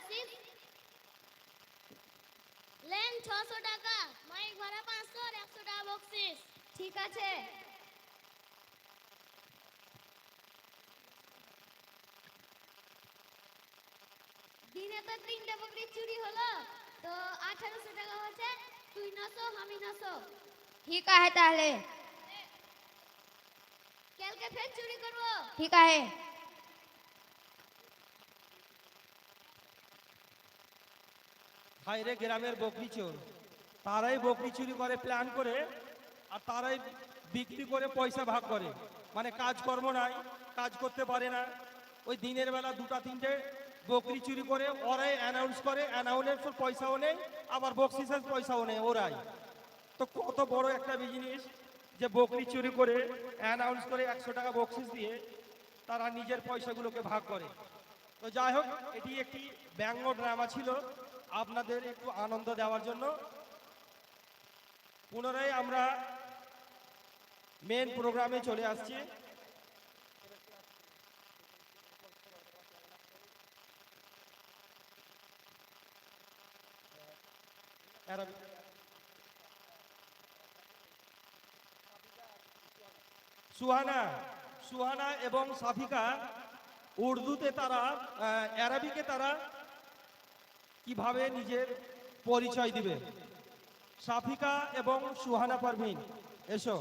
বকশিস লেন 600 টাকা, মাইক ভাড়া 500 আর 100 টাকা বকশিস। ঠিক আছে। দিনে তো 3টে বকরি চুরি হলো, তো 1800 টাকা হচ্ছে। তুই 900, আমি 900। ঠিক আছে তাহলে। কালকে ফের চুরি করবো। ঠিক আছে। বাইরে গ্রামের বকরি চোর, তারাই বকরি চুরি করে প্ল্যান করে, আর তারাই বিক্রি করে পয়সা ভাগ করে। মানে কাজকর্ম নাই, কাজ করতে পারে না, ওই দিনের বেলা 2-3টে বকরি চুরি করে ওরাই অ্যানাউন্স করে, অ্যানাউন্সের পয়সাও নেই, আবার বকশিসের পয়সাও নেই ওরাই। তো কত বড় একটা বিজনেস যে বকরি চুরি করে অ্যানাউন্স করে 100 টাকা বকশিস দিয়ে তারা নিজের পয়সাগুলোকে ভাগ করে। তো যাই হোক, এটি একটি ব্যঙ্গ ড্রামা ছিল আপনাদের একটু আনন্দ দেওয়ার জন্য। পুনরায় আমরা মেন প্রোগ্রামে চলে আসছি। সুহানা এবং সাফিকা উর্দুতে তারা, আরবিকে তারা কিভাবে নিজের পরিচয় দিবে। সাফিকা এবং সুহানা পারভিন, এসো।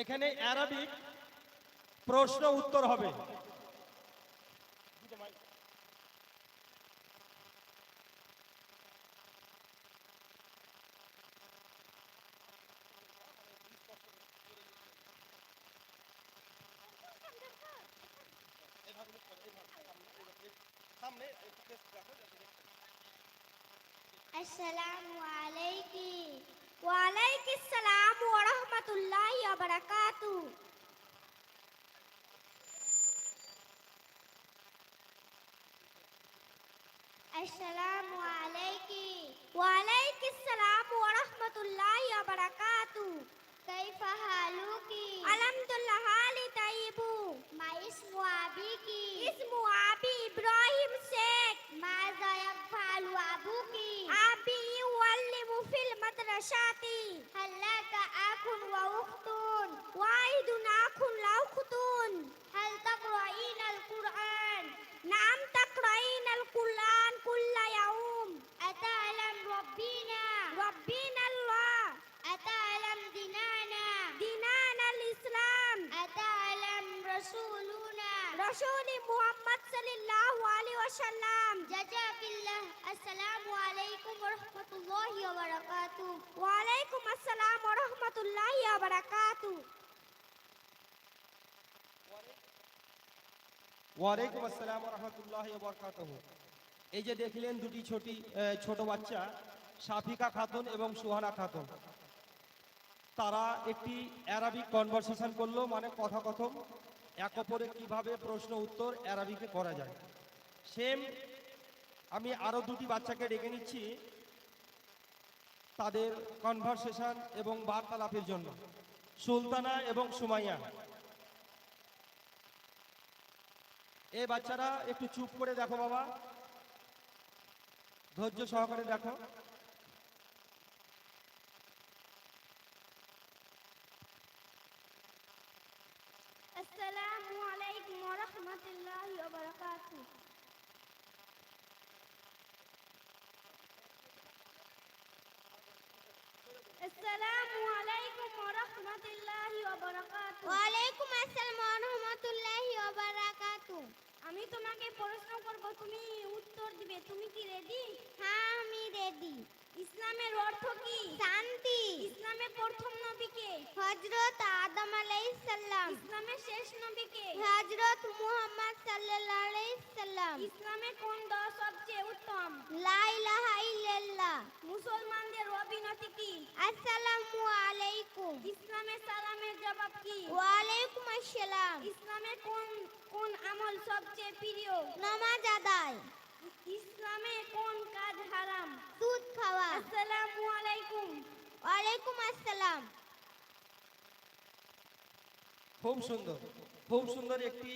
এখানে আরবিক প্রশ্ন উত্তর হবে। আসসালামু আলাইকুম। ওয়ালাইকুম সালাম ওয়া রাহমাতুল্লাহি ওয়া বারাকাতুহু। আসসালামু আলাইকুম। ওয়ালাইকুম সালাম ওয়া রাহমাতুল্লাহি ওয়া বারাকাতুহু। কাইফা হালুকি? আলহামদুলিল্লাহ, হালি তাইয়িবু। মা ইসমু আবিকি? ইসমু আবি ইব্রাহিম শেখ। মাযা ইয়াফআলু আবুকি? আবি ইউআল্লিমু ফিল মাদ্রাসাতি। হাল্লাকা আখুন ওয়া উখতুন? ওয়াহিদুন আখুন লা উখতুন। হাল তাকরাইনাল কুরআন? নাম তাকরাইনাল কুরআন কুল্লা ইয়াউম। আতা'লাম রাব্বিনা? রাব্বিনাল্লাহ। আতা'লাম দিনানা? দিনানাল ইসলাম। আতা'লাম রাসূলুনা? রাসূলি মুহাম্মদ সাল্লাল্লাহু আলাইহি ওয়াসাল্লাম। জাযাকিল্লাহ। আসসালামু আলাইকুম ওয়া রাহমাতুল্লাহি ওয়া বারাকাতুহু। ওয়ালাইকুম আসসালাম ওয়া রাহমাতুল্লাহি ওয়া বারাকাতুহু। ওয়ালাইকুম আসসালাম ওয়া রাহমাতুল্লাহি ওয়া বারাকাতুহু। এই যে দেখলেন দুটি ছোট বাচ্চা, সাফিকা খাতুন এবং সুহানা খাতুন, তারা একটি অ্যারাবিক কনভারসেশন করলো, মানে কথাকথন, এক অপরে কিভাবে প্রশ্ন উত্তর অ্যারাবিকে করা যায়। সেম আমি আরো দুটি বাচ্চাকে ডেকে নিচ্ছি তাদের কনভারসেশন এবং বার্তালাপের জন্য। সুলতানা এবং সুমাইয়া, এই বাচ্চারা একটু চুপ করে দেখো বাবা, ধৈর্য সহকারে দেখো। আসসালামু আলাইকুম ওয়া রাহমাতুল্লাহি ওয়া বারাকাতুহু। আসসালামু আলাইকুম ওয়া রাহমাতুল্লাহি ওয়া বারাকাতুহু। ওয়ালাইকুম আসসালাম ওয়া রাহমাতুল্লাহি ওয়া বারাকাতুহু। আমি তোমাকে প্রশ্ন করব, তুমি উত্তর দিবে। তুমি কি রেডি? হ্যাঁ, আমি রেডি। ইসলামের অর্থ কি? শান্তি। ইসলামের প্রথম নবী কে? হযরত আদম আলাইহিস সালাম। ইসলামের শেষ নবী কে? হযরত মুহাম্মদ সাল্লাল্লাহু আলাইহি সাল্লাম। ইসলামে কোন দোয়া সবচেয়ে উত্তম? লা ইলাহা ইল্লাল্লাহ। মুসলমানদের অভিনতি কি? আসসালামু আলাইকুম। ইসলামের সালামের জবাব কি? ওয়ালাইকুম আসসালাম। ইসলামে কোন কোন আমল সবচেয়ে প্রিয়? নামাজ আদায়। ইসলামে কোন কাজ হারাম? সুদ খাওয়া। আসসালামু আলাইকুম। ওয়ালাইকুম আসসালাম। খুব সুন্দর, খুব সুন্দর একটি